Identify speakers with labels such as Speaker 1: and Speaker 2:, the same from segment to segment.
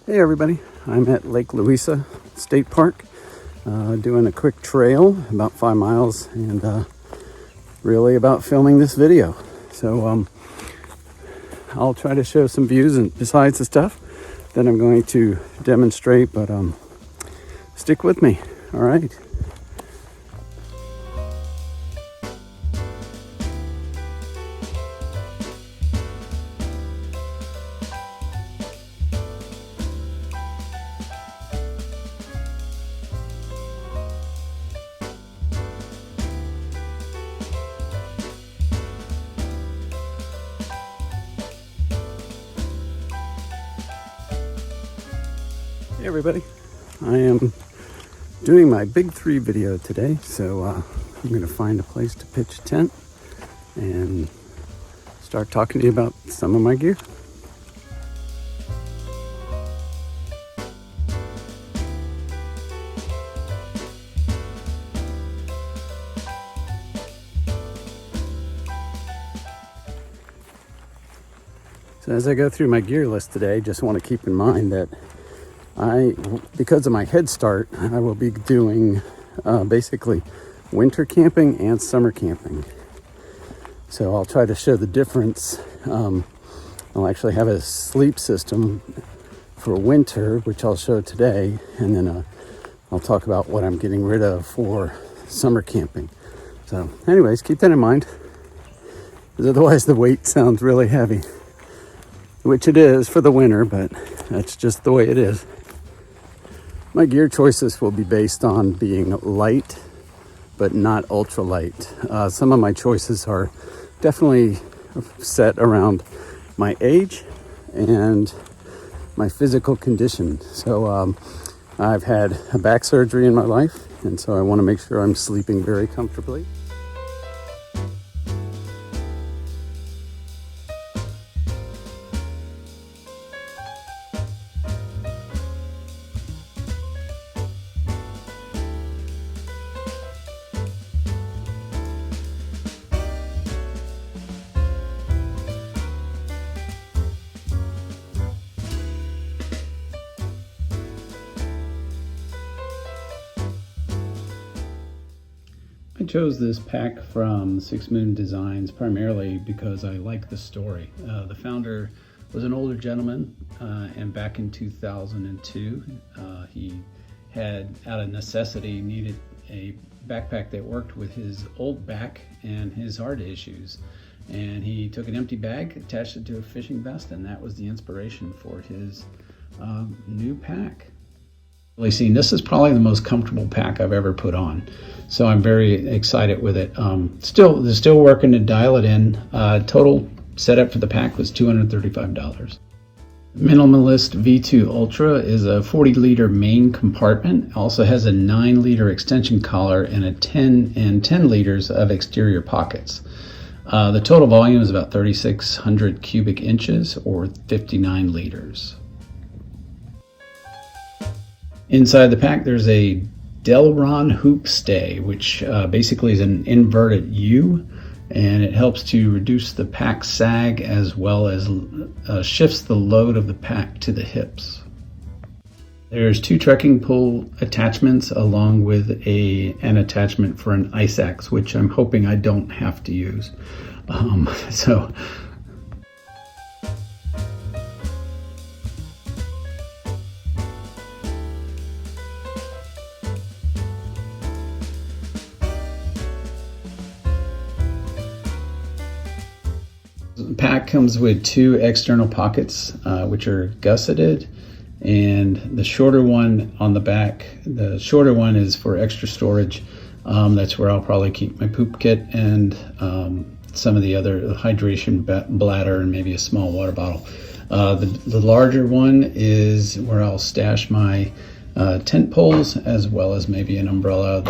Speaker 1: Hey everybody, I'm at Lake Louisa State Park doing a quick trail about 5 miles and really about filming this video. So I'll try to show some views and besides the stuff that I'm going to demonstrate, but stick with me. All right. Hey everybody, I am doing my big 3 video today, so I'm going to find a place to pitch a tent and start talking to you about some of my gear. So as I go through my gear list today, just want to keep in mind that because of my head start, I will be doing basically winter camping and summer camping. So I'll try to show the difference. I'll actually have a sleep system for winter, which I'll show today, and then I'll talk about what I'm getting rid of for summer camping. So anyways, keep that in mind, because otherwise the weight sounds really heavy, which it is for the winter, but that's just the way it is. My gear choices will be based on being light, but not ultra light. Some of my choices are definitely set around my age and my physical condition. So I've had a back surgery in my life, and so I want to make sure I'm sleeping very comfortably. I chose this pack from Six Moon Designs primarily because I like the story. The founder was an older gentleman, and back in 2002, he had, out of necessity, needed a backpack that worked with his old back and his heart issues. And he took an empty bag, attached it to a fishing vest, and that was the inspiration for his new pack. This is probably the most comfortable pack I've ever put on, so I'm very excited with it. They're still working to dial it in. Total setup for the pack was $235. Minimalist V2 Ultra is a 40-liter main compartment. Also has a 9-liter extension collar and 10 liters of exterior pockets. The total volume is about 3,600 cubic inches or 59 liters. Inside the pack, there's a Delron hoop stay, which basically is an inverted U, and it helps to reduce the pack sag as well as shifts the load of the pack to the hips. There's 2 trekking pole attachments along with an attachment for an ice axe, which I'm hoping I don't have to use. The pack comes with 2 external pockets, which are gusseted, and the shorter one on the back, the shorter one is for extra storage. That's where I'll probably keep my poop kit and some of the other hydration bladder and maybe a small water bottle. The larger one is where I'll stash my tent poles as well as maybe an umbrella.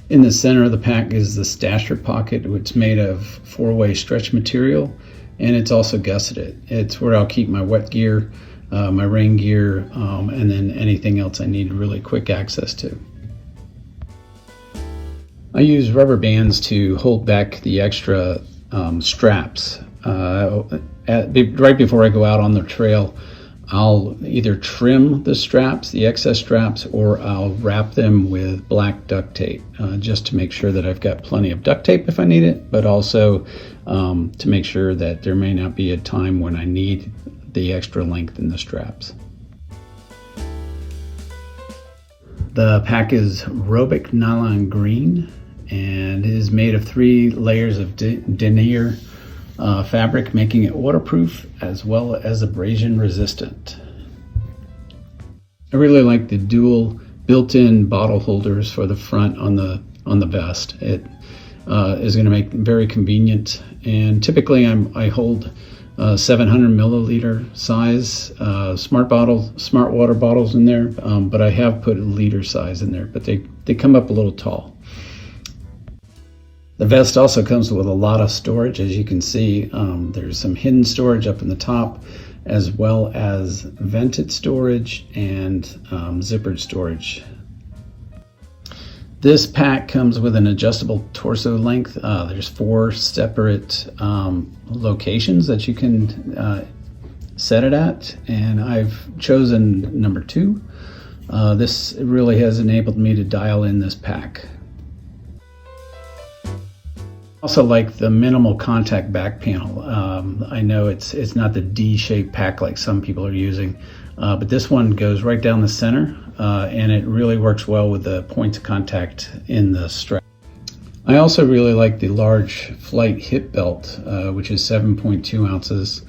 Speaker 1: In the center of the pack is the stasher pocket, which is made of 4-way stretch material, and it's also gusseted. It's where I'll keep my wet gear, my rain gear, and then anything else I need really quick access to. I use rubber bands to hold back the extra straps right before I go out on the trail, I'll either trim the straps, the excess straps, or I'll wrap them with black duct tape, just to make sure that I've got plenty of duct tape if I need it, but also to make sure that there may not be a time when I need the extra length in the straps. The pack is Robic Nylon Green and is made of 3 layers of denier fabric, making it waterproof as well as abrasion resistant. I really like the dual built-in bottle holders for the front on the vest. It is going to make it very convenient, and typically I hold 700 milliliter size smart water bottles in there, but I have put a liter size in there, but they come up a little tall. The vest also comes with a lot of storage. As you can see, there's some hidden storage up in the top, as well as vented storage and zippered storage. This pack comes with an adjustable torso length. There's 4 separate locations that you can set it at, and I've chosen number 2. This really has enabled me to dial in this pack. Also like the minimal contact back panel. I know it's not the D-shaped pack like some people are using, but this one goes right down the center, and it really works well with the points of contact in the strap. I also really like the large flight hip belt, which is 7.2 ounces,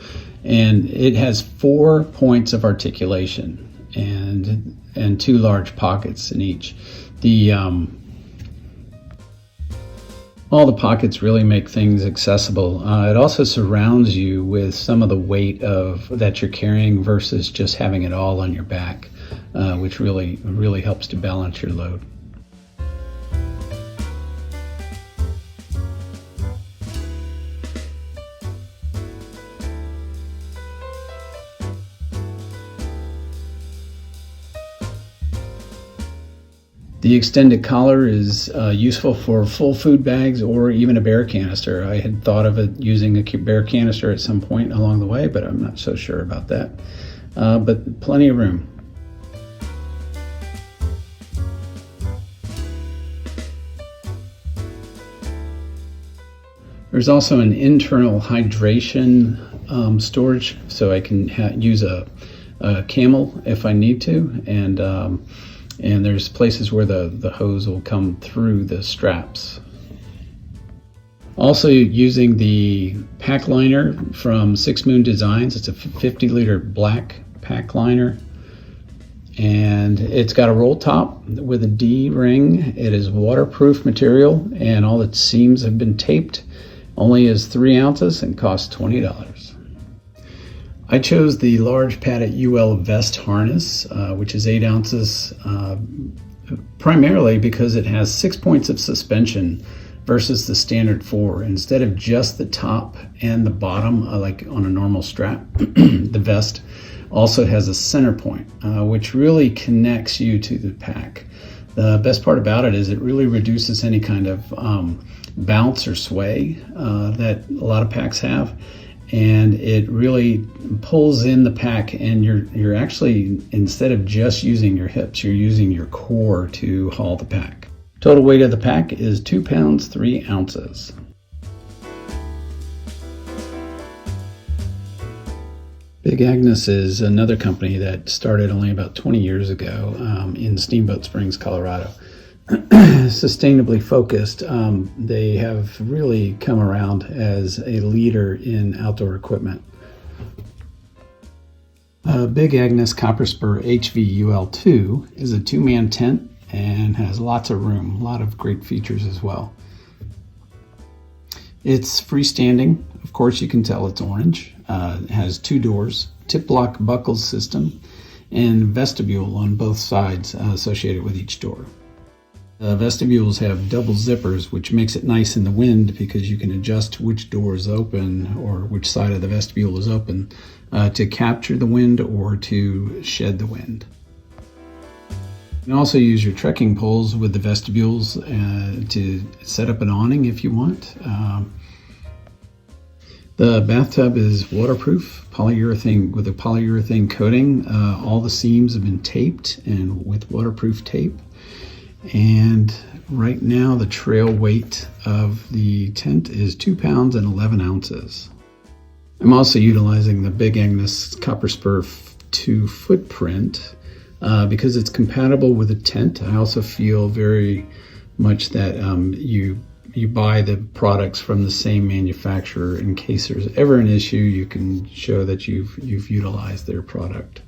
Speaker 1: and it has 4 points of articulation and 2 large pockets in each. All the pockets really make things accessible. It also surrounds you with some of the weight that you're carrying versus just having it all on your back, which really helps to balance your load. The extended collar is useful for full food bags or even a bear canister. I had thought of it using a bear canister at some point along the way, but I'm not so sure about that. But plenty of room. There's also an internal hydration storage, so I can use a camel if I need to, and there's places where the hose will come through the straps. Also using the pack liner from Six Moon Designs. It's a 50-liter black pack liner, and it's got a roll top with a D ring. It is waterproof material, and all its seams have been taped. Only is 3 ounces and costs $20. I chose the large padded UL vest harness, which is 8 ounces, primarily because it has 6 points of suspension versus the standard 4. Instead of just the top and the bottom, like on a normal strap, the vest also has a center point, which really connects you to the pack. The best part about it is it really reduces any kind of bounce or sway that a lot of packs have. And it really pulls in the pack, and you're actually, instead of just using your hips, you're using your core to haul the pack. Total weight of the pack is 2 pounds, 3 ounces. Big Agnes is another company that started only about 20 years ago in Steamboat Springs, Colorado. Sustainably focused, they have really come around as a leader in outdoor equipment. Big Agnes Copper Spur HVUL2 is a 2-man tent and has lots of room, a lot of great features as well. It's freestanding. Of course, you can tell it's orange. It has 2 doors, tip lock buckle system, and vestibule on both sides associated with each door. The vestibules have double zippers, which makes it nice in the wind because you can adjust which door is open or which side of the vestibule is open to capture the wind or to shed the wind. You can also use your trekking poles with the vestibules to set up an awning if you want. The bathtub is waterproof, polyurethane with a polyurethane coating. All the seams have been taped and with waterproof tape. And right now the trail weight of the tent is 2 pounds and 11 ounces. I'm also utilizing the Big Agnes Copper Spur 2 footprint because it's compatible with a tent. I also feel very much that you buy the products from the same manufacturer in case there's ever an issue. You can show that you've utilized their product.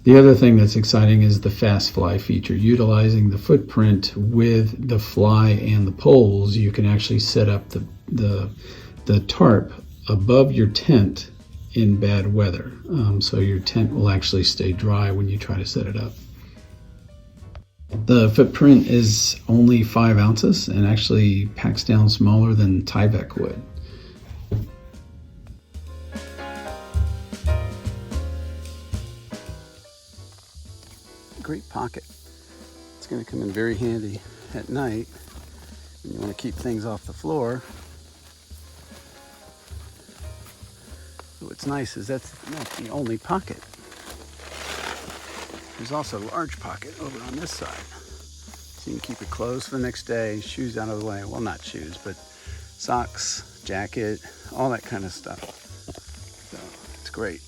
Speaker 1: The other thing that's exciting is the fast fly feature. Utilizing the footprint with the fly and the poles, you can actually set up the tarp above your tent in bad weather. So your tent will actually stay dry when you try to set it up. The footprint is only 5 ounces and actually packs down smaller than Tyvek would. Great pocket. It's going to come in very handy at night when you want to keep things off the floor. What's nice is that's not the only pocket. There's also a large pocket over on this side. So you can keep it closed for the next day, shoes out of the way. Well, not shoes, but socks, jacket, all that kind of stuff. So it's great.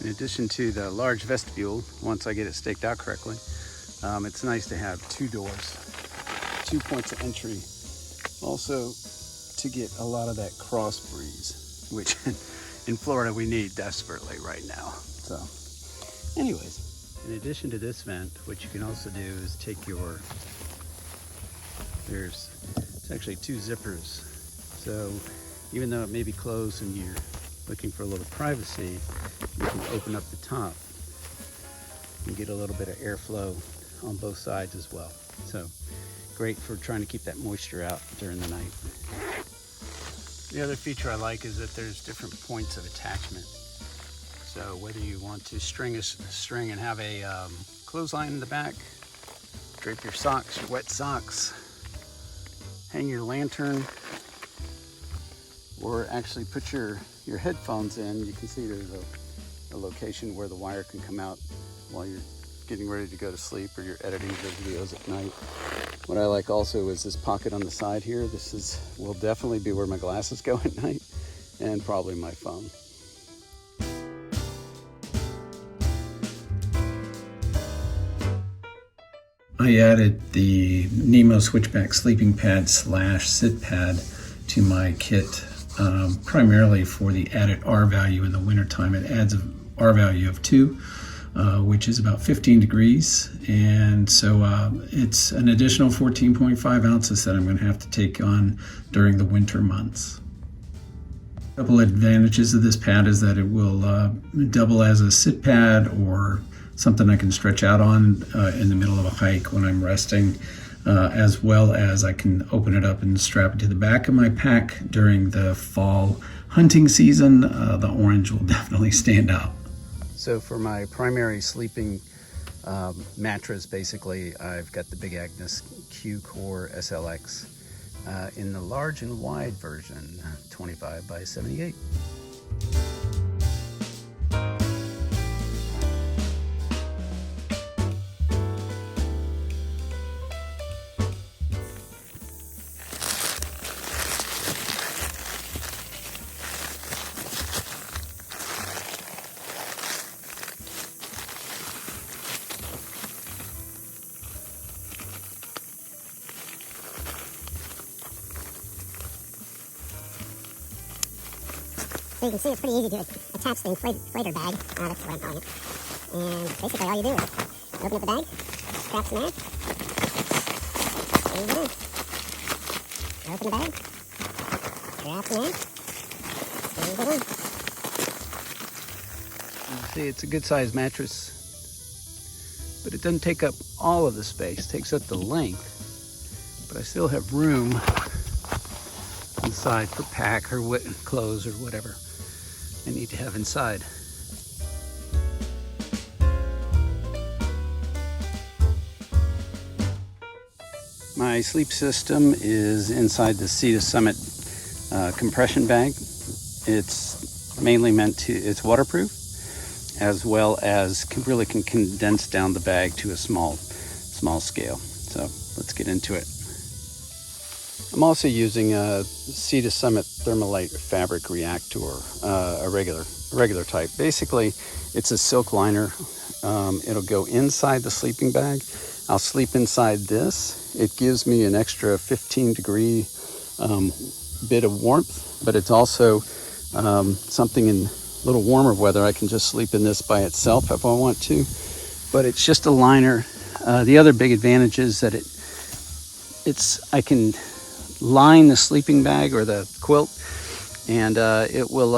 Speaker 1: In addition to the large vestibule, once I get it staked out correctly, it's nice to have 2 doors, 2 points of entry. Also to get a lot of that cross breeze, which in Florida we need desperately right now. So anyways, in addition to this vent, what you can also do is take it's actually 2 zippers. So even though it may be closed and you're looking for a little privacy, you can open up the top and get a little bit of airflow on both sides as well. So great for trying to keep that moisture out during the night. The other feature I like is that there's different points of attachment. So whether you want to string and have a clothesline in the back, drape your socks, your wet socks, hang your lantern, or actually put your headphones in, you can see there's a location where the wire can come out while you're getting ready to go to sleep or you're editing videos at night. What I like also is this pocket on the side here. This will definitely be where my glasses go at night and probably my phone. I added the Nemo Switchback sleeping pad / sit pad to my kit, primarily for the added R value in the wintertime. It adds a R value of 2, which is about 15 degrees. And so it's an additional 14.5 ounces that I'm going to have to take on during the winter months. A couple advantages of this pad is that it will double as a sit pad or something I can stretch out on in the middle of a hike when I'm resting, as well as I can open it up and strap it to the back of my pack during the fall hunting season. The orange will definitely stand out. So for my primary sleeping mattress, basically, I've got the Big Agnes Q-Core SLX in the large and wide version, 25 by 78.
Speaker 2: So you can see it's pretty easy to attach the inflator bag. That's what I'm calling it. And basically all you do is open up the bag, straps in there, squeeze it in. Open the bag, straps in there, squeeze it in.
Speaker 1: You see, it's a good sized mattress, but it doesn't take up all of the space. It takes up the length, but I still have room inside for pack or clothes or whatever I need to have inside. My sleep system is inside the Sea to Summit compression bag. It's mainly meant to, it's waterproof, as well as really can condense down the bag to a small scale. So let's get into it. I'm also using a Sea to Summit Thermalite fabric reactor, a regular type. Basically, it's a silk liner. It'll go inside the sleeping bag. I'll sleep inside this. It gives me an extra 15-degree bit of warmth, but it's also something in a little warmer weather. I can just sleep in this by itself if I want to, but it's just a liner. The other big advantage is that I can line the sleeping bag or the quilt, and it will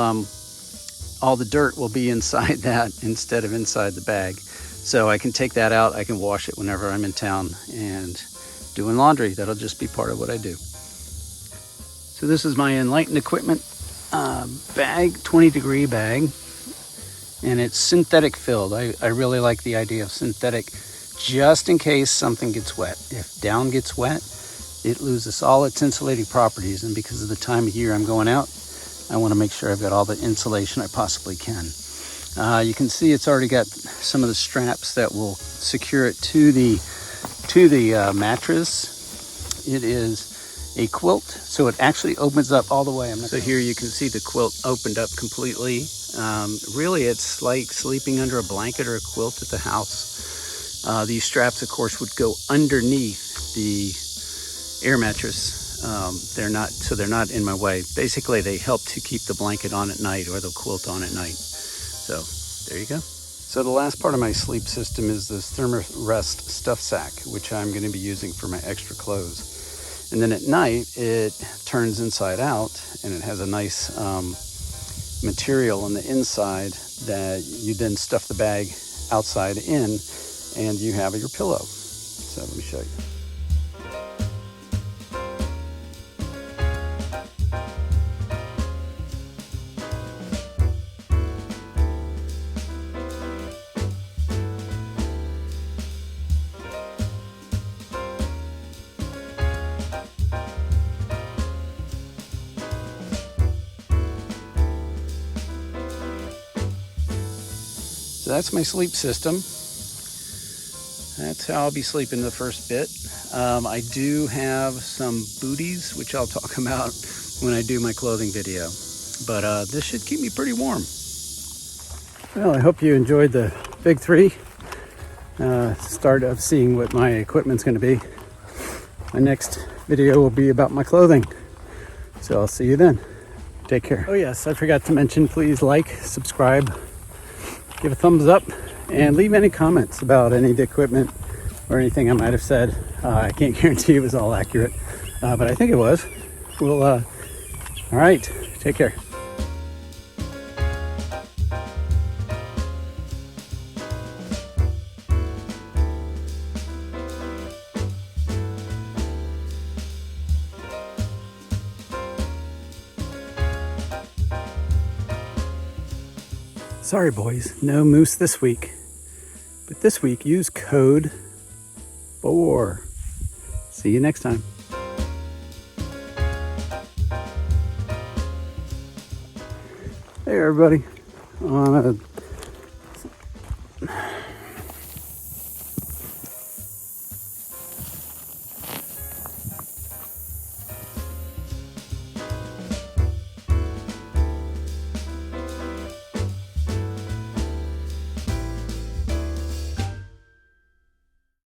Speaker 1: all the dirt will be inside that instead of inside the bag. So I can take that out. I can wash it whenever I'm in town and doing laundry. That'll just be part of what I do. So this is my Enlightened Equipment bag, 20-degree bag, and it's synthetic filled. I really like the idea of synthetic, just in case something gets wet. If down gets wet, it loses all its insulating properties, and because of the time of year I'm going out, I want to make sure I've got all the insulation I possibly can. You can see it's already got some of the straps that will secure it to the mattress. It is a quilt, so it actually opens up all the way. So here you can see the quilt opened up completely. Really, it's like sleeping under a blanket or a quilt at the house. These straps, of course, would go underneath the air mattress. They're not in my way. Basically, they help to keep the blanket on at night or the quilt on at night. So there you go. So the last part of my sleep system is this Thermarest stuff sack, which I'm going to be using for my extra clothes. And then at night, it turns inside out, and it has a nice material on the inside that you then stuff the bag outside in, and you have your pillow. So let me show you. So that's my sleep system. That's how I'll be sleeping the first bit. I do have some booties, which I'll talk about when I do my clothing video. But this should keep me pretty warm. Well, I hope you enjoyed the big three. Start of seeing what my equipment's going to be. My next video will be about my clothing. So I'll see you then. Take care. Oh yes, I forgot to mention, please like, subscribe, give a thumbs up, and leave any comments about any of the equipment or anything I might have said. I can't guarantee it was all accurate, but I think it was. Well, all right, take care. Sorry boys, no moose this week. But this week, use code BORE. See you next time. Hey everybody. On a